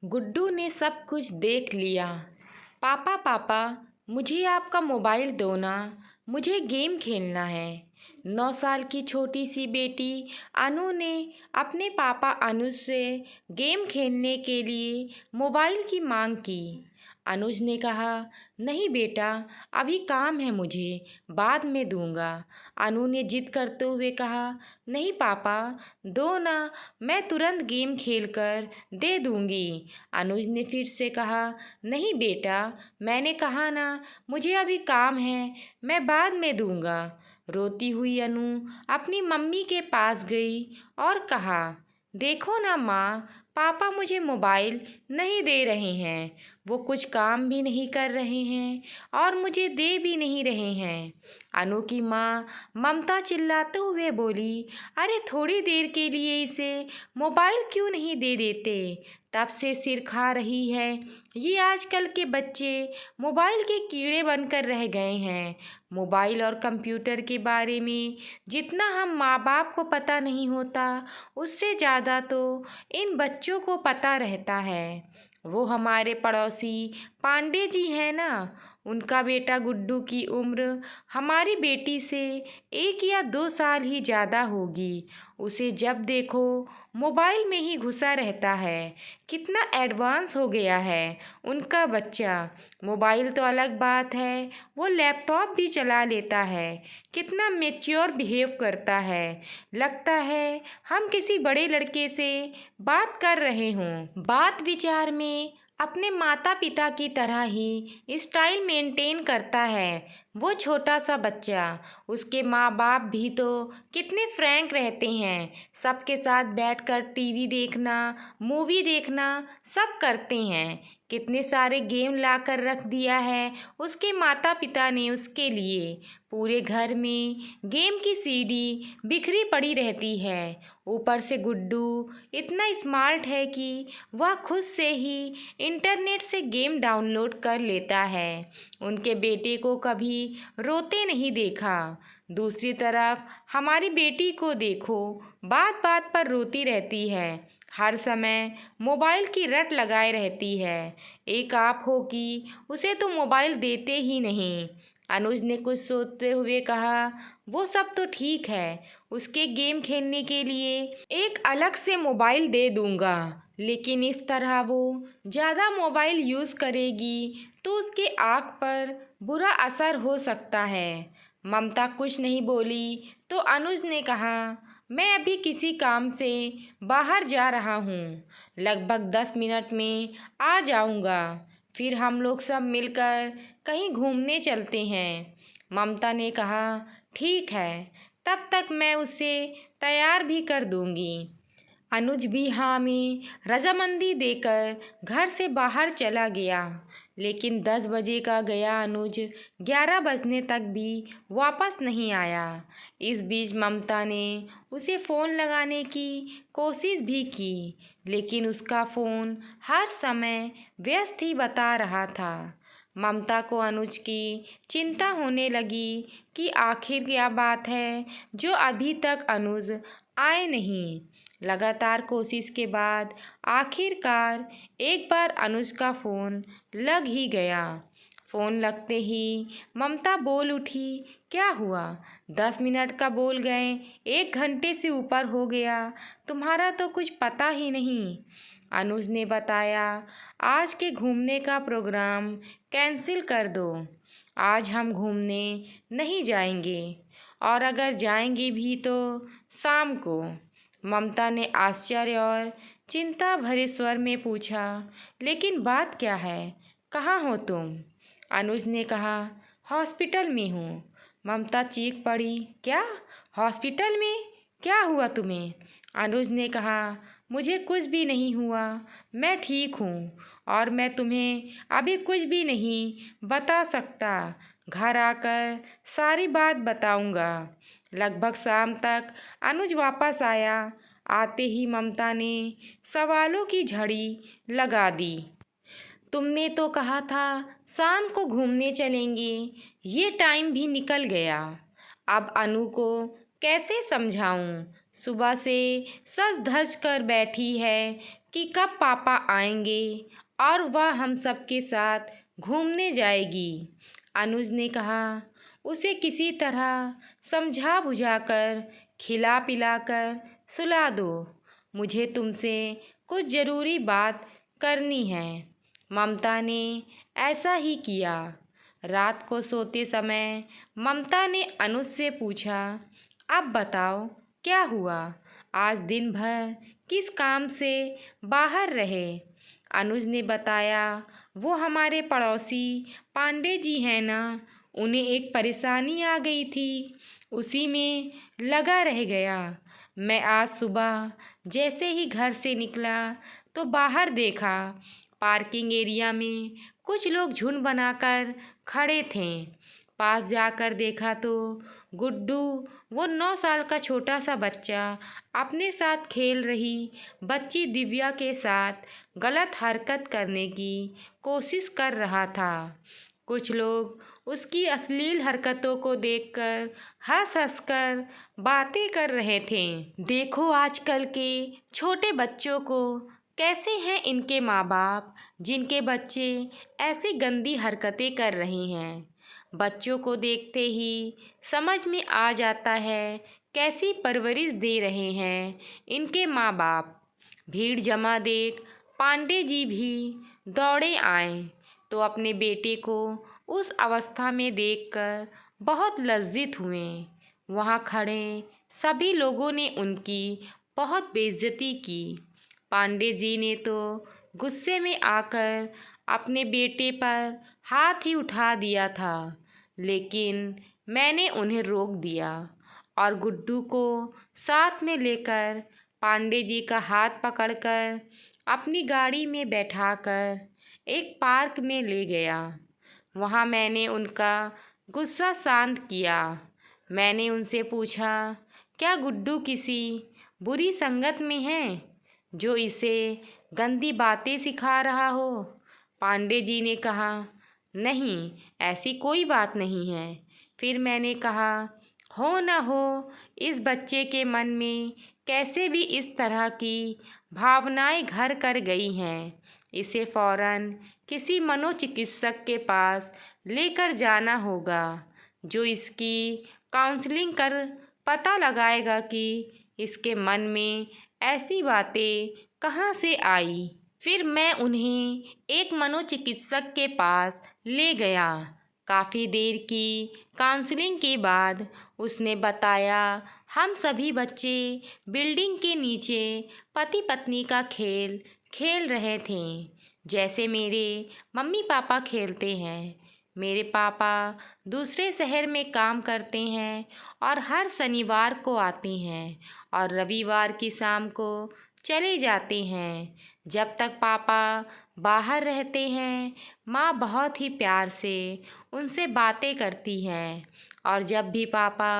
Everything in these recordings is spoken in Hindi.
गुड्डू ने सब कुछ देख लिया। पापा पापा, मुझे आपका मोबाइल दो ना, मुझे गेम खेलना है। 9 साल की छोटी सी बेटी अनु ने अपने पापा अनुज से गेम खेलने के लिए मोबाइल की मांग की। अनुज ने कहा, नहीं बेटा, अभी काम है मुझे, बाद में दूंगा। अनु ने जिद करते हुए कहा, नहीं पापा, दो ना, मैं तुरंत गेम खेलकर दे दूंगी। अनुज ने फिर से कहा, नहीं बेटा, मैंने कहा ना, मुझे अभी काम है, मैं बाद में दूंगा। रोती हुई अनु अपनी मम्मी के पास गई और कहा, देखो ना माँ, पापा मुझे मोबाइल नहीं दे रहे हैं, वो कुछ काम भी नहीं कर रहे हैं और मुझे दे भी नहीं रहे हैं। अनु की माँ ममता चिल्लाते हुए बोली, अरे थोड़ी देर के लिए इसे मोबाइल क्यों नहीं दे देते, तब से सिर खा रही है। ये आजकल के बच्चे मोबाइल के कीड़े बनकर रह गए हैं। मोबाइल और कंप्यूटर के बारे में जितना हम माँ बाप को पता नहीं होता, उससे ज़्यादा तो इन बच्चों को पता रहता है। वो हमारे पड़ोसी पांडे जी हैं ना, उनका बेटा गुड्डू की उम्र हमारी बेटी से 1 या 2 साल ही ज़्यादा होगी। उसे जब देखो मोबाइल में ही घुसा रहता है। कितना एडवांस हो गया है उनका बच्चा। मोबाइल तो अलग बात है, वो लैपटॉप भी चला लेता है। कितना मैच्योर बिहेव करता है, लगता है हम किसी बड़े लड़के से बात कर रहे हों। बात विचार में अपने माता पिता की तरह ही स्टाइल मेंटेन करता है वो छोटा सा बच्चा। उसके माँ बाप भी तो कितने फ्रैंक रहते हैं, सबके साथ बैठकर टीवी देखना, मूवी देखना सब करते हैं। कितने सारे गेम ला कर रख दिया है उसके माता पिता ने उसके लिए। पूरे घर में गेम की सीडी बिखरी पड़ी रहती है। ऊपर से गुड्डू इतना स्मार्ट है कि वह खुद से ही इंटरनेट से गेम डाउनलोड कर लेता है। उनके बेटे को कभी रोते नहीं देखा। दूसरी तरफ हमारी बेटी को देखो, बात बात पर रोती रहती है, हर समय मोबाइल की रट लगाए रहती है। एक आप हो कि उसे तो मोबाइल देते ही नहीं। अनुज ने कुछ सोचते हुए कहा, वो सब तो ठीक है, उसके गेम खेलने के लिए एक अलग से मोबाइल दे दूंगा, लेकिन इस तरह वो ज़्यादा मोबाइल यूज़ करेगी तो उसके आँख पर बुरा असर हो सकता है। ममता कुछ नहीं बोली तो अनुज ने कहा, मैं अभी किसी काम से बाहर जा रहा हूँ, लगभग 10 मिनट में आ जाऊँगा, फिर हम लोग सब मिलकर कहीं घूमने चलते हैं। ममता ने कहा, ठीक है, तब तक मैं उसे तैयार भी कर दूँगी। अनुज भी हाँ में रजामंदी देकर घर से बाहर चला गया, लेकिन 10 बजे का गया अनुज 11 बजने तक भी वापस नहीं आया। इस बीच ममता ने उसे फ़ोन लगाने की कोशिश भी की, लेकिन उसका फ़ोन हर समय व्यस्त ही बता रहा था। ममता को अनुज की चिंता होने लगी कि आखिर क्या बात है जो अभी तक अनुज आए नहीं। लगातार कोशिश के बाद आखिरकार एक बार अनुज का फ़ोन लग ही गया। फ़ोन लगते ही ममता बोल उठी, क्या हुआ? 10 मिनट का बोल गए, 1 घंटे से ऊपर हो गया, तुम्हारा तो कुछ पता ही नहीं। अनुज ने बताया, आज के घूमने का प्रोग्राम कैंसिल कर दो, आज हम घूमने नहीं जाएंगे, और अगर जाएंगे भी तो शाम को। ममता ने आश्चर्य और चिंता भरे स्वर में पूछा, लेकिन बात क्या है, कहाँ हो तुम? अनुज ने कहा, हॉस्पिटल में हूँ। ममता चीख पड़ी, क्या? हॉस्पिटल में? क्या हुआ तुम्हें? अनुज ने कहा, मुझे कुछ भी नहीं हुआ, मैं ठीक हूँ और मैं तुम्हें अभी कुछ भी नहीं बता सकता, घर आकर सारी बात बताऊँगा। लगभग शाम तक अनुज वापस आया। आते ही ममता ने सवालों की झड़ी लगा दी। तुमने तो कहा था शाम को घूमने चलेंगे, ये टाइम भी निकल गया। अब अनु को कैसे समझाऊं? सुबह से सज धज कर बैठी है, कि कब पापा आएंगे और वह हम सबके साथ घूमने जाएगी। अनुज ने कहा, उसे किसी तरह समझा बुझाकर खिला पिलाकर सुला दो। मुझे तुमसे कुछ ज़रूरी बात करनी है। ममता ने ऐसा ही किया। रात को सोते समय ममता ने अनुज से पूछा, अब बताओ क्या हुआ? आज दिन भर किस काम से बाहर रहे? अनुज ने बताया, वो हमारे पड़ोसी पांडे जी हैं ना, उन्हें एक परेशानी आ गई थी, उसी में लगा रह गया। मैं आज सुबह जैसे ही घर से निकला तो बाहर देखा, पार्किंग एरिया में कुछ लोग झुंड बनाकर खड़े थे। पास जाकर देखा तो गुड्डू, वो 9 साल का छोटा सा बच्चा, अपने साथ खेल रही बच्ची दिव्या के साथ गलत हरकत करने की कोशिश कर रहा था। कुछ लोग उसकी अश्लील हरकतों को देखकर हंस हंस कर बातें कर रहे थे। देखो आजकल के छोटे बच्चों को, कैसे हैं इनके माँ बाप, जिनके बच्चे ऐसी गंदी हरकतें कर रहे हैं। बच्चों को देखते ही समझ में आ जाता है कैसी परवरिश दे रहे हैं इनके माँ बाप। भीड़ जमा देख पांडे जी भी दौड़े आए तो अपने बेटे को उस अवस्था में देखकर बहुत लज्जित हुए। वहाँ खड़े सभी लोगों ने उनकी बहुत बेइज्जती की। पांडे जी ने तो गुस्से में आकर अपने बेटे पर हाथ ही उठा दिया था, लेकिन मैंने उन्हें रोक दिया और गुड्डू को साथ में लेकर पांडे जी का हाथ पकड़कर अपनी गाड़ी में बैठाकर एक पार्क में ले गया। वहाँ मैंने उनका गुस्सा शांत किया। मैंने उनसे पूछा, क्या गुड्डू किसी बुरी संगत में है जो इसे गंदी बातें सिखा रहा हो? पांडे जी ने कहा, नहीं, ऐसी कोई बात नहीं है। फिर मैंने कहा, हो न हो इस बच्चे के मन में कैसे भी इस तरह की भावनाएं घर कर गई हैं। इसे फ़ौरन किसी मनोचिकित्सक के पास लेकर जाना होगा, जो इसकी काउंसलिंग कर पता लगाएगा कि इसके मन में ऐसी बातें कहाँ से आई। फिर मैं उन्हें एक मनोचिकित्सक के पास ले गया। काफ़ी देर की काउंसलिंग के बाद उसने बताया, हम सभी बच्चे बिल्डिंग के नीचे पति पत्नी का खेल खेल रहे थे, जैसे मेरे मम्मी पापा खेलते हैं। मेरे पापा दूसरे शहर में काम करते हैं और हर शनिवार को आते हैं और रविवार की शाम को चले जाते हैं। जब तक पापा बाहर रहते हैं, माँ बहुत ही प्यार से उनसे बातें करती हैं और जब भी पापा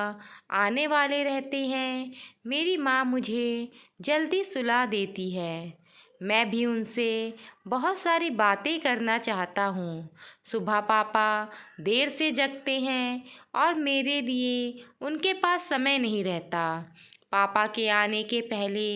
आने वाले रहते हैं, मेरी माँ मुझे जल्दी सुला देती है। मैं भी उनसे बहुत सारी बातें करना चाहता हूँ। सुबह पापा देर से जगते हैं और मेरे लिए उनके पास समय नहीं रहता। पापा के आने के पहले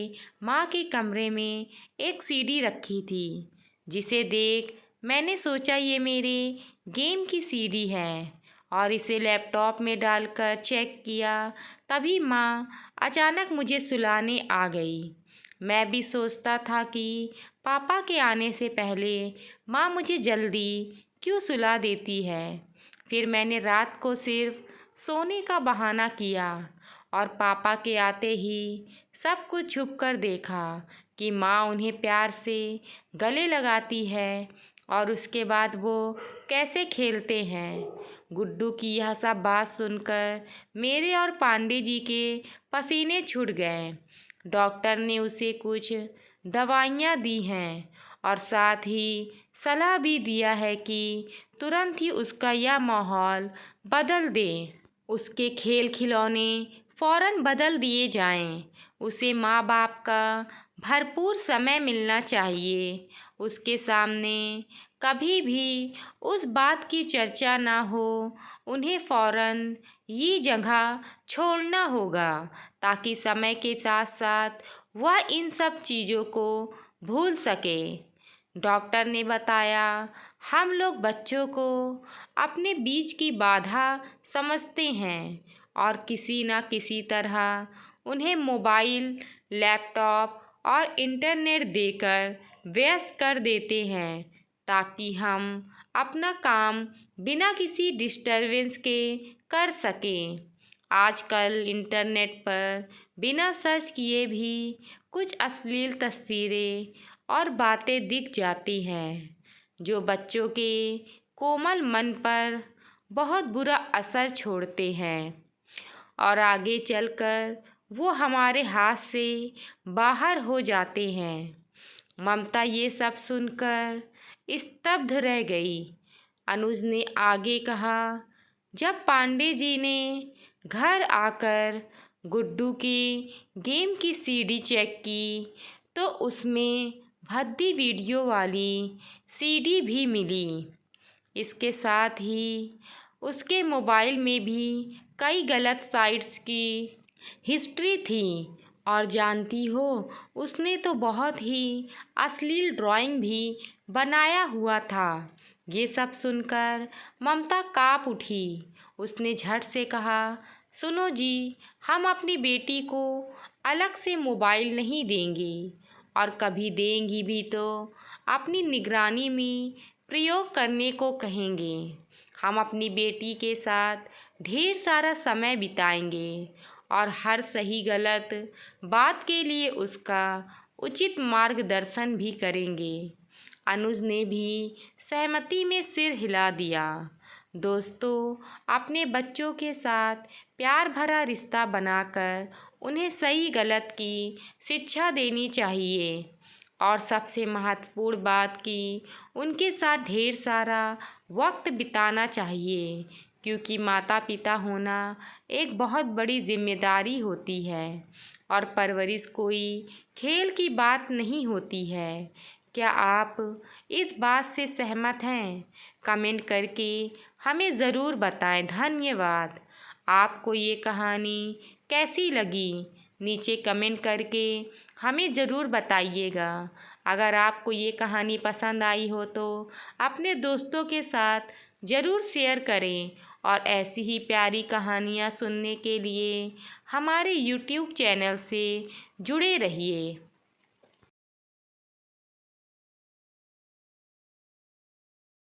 माँ के कमरे में एक सीडी रखी थी, जिसे देख मैंने सोचा ये मेरे गेम की सीडी है और इसे लैपटॉप में डालकर चेक किया। तभी माँ अचानक मुझे सुलाने आ गई। मैं भी सोचता था कि पापा के आने से पहले माँ मुझे जल्दी क्यों सुला देती है। फिर मैंने रात को सिर्फ सोने का बहाना किया और पापा के आते ही सब कुछ छुप कर देखा कि माँ उन्हें प्यार से गले लगाती है और उसके बाद वो कैसे खेलते हैं। गुड्डू की यह सब बात सुनकर मेरे और पांडे जी के पसीने छूट गए। डॉक्टर ने उसे कुछ दवाइयाँ दी हैं और साथ ही सलाह भी दिया है कि तुरंत ही उसका यह माहौल बदल दें। उसके खेल खिलौने फ़ौरन बदल दिए जाएं। उसे माँ बाप का भरपूर समय मिलना चाहिए। उसके सामने कभी भी उस बात की चर्चा ना हो। उन्हें फ़ौरन ये जगह छोड़ना होगा ताकि समय के साथ साथ वह इन सब चीज़ों को भूल सके। डॉक्टर ने बताया, हम लोग बच्चों को अपने बीच की बाधा समझते हैं और किसी न किसी तरह उन्हें मोबाइल, लैपटॉप और इंटरनेट देकर व्यस्त कर देते हैं ताकि हम अपना काम बिना किसी डिस्टरबेंस के कर सकें। आजकल इंटरनेट पर बिना सर्च किए भी कुछ अश्लील तस्वीरें और बातें दिख जाती हैं जो बच्चों के कोमल मन पर बहुत बुरा असर छोड़ते हैं और आगे चलकर वो हमारे हाथ से बाहर हो जाते हैं। ममता ये सब सुनकर स्तब्ध रह गई। अनुज ने आगे कहा, जब पांडे जी ने घर आकर गुड्डू की गेम की सीडी चेक की तो उसमें भद्दी वीडियो वाली सीडी भी मिली। इसके साथ ही उसके मोबाइल में भी कई गलत साइट्स की हिस्ट्री थी और जानती हो, उसने तो बहुत ही अश्लील ड्राइंग भी बनाया हुआ था। ये सब सुनकर ममता काँप उठी। उसने झट से कहा, सुनो जी, हम अपनी बेटी को अलग से मोबाइल नहीं देंगे और कभी देंगी भी तो अपनी निगरानी में प्रयोग करने को कहेंगे। हम अपनी बेटी के साथ ढेर सारा समय बिताएंगे और हर सही गलत बात के लिए उसका उचित मार्गदर्शन भी करेंगे। अनुज ने भी सहमति में सिर हिला दिया। दोस्तों, अपने बच्चों के साथ प्यार भरा रिश्ता बनाकर उन्हें सही गलत की शिक्षा देनी चाहिए और सबसे महत्वपूर्ण बात कि उनके साथ ढेर सारा वक्त बिताना चाहिए, क्योंकि माता पिता होना एक बहुत बड़ी जिम्मेदारी होती है और परवरिश कोई खेल की बात नहीं होती है। क्या आप इस बात से सहमत हैं? कमेंट करके हमें ज़रूर बताएं। धन्यवाद। आपको ये कहानी कैसी लगी? नीचे कमेंट करके हमें ज़रूर बताइएगा। अगर आपको ये कहानी पसंद आई हो तो अपने दोस्तों के साथ ज़रूर शेयर करें और ऐसी ही प्यारी कहानियाँ सुनने के लिए हमारे YouTube चैनल से जुड़े रहिए।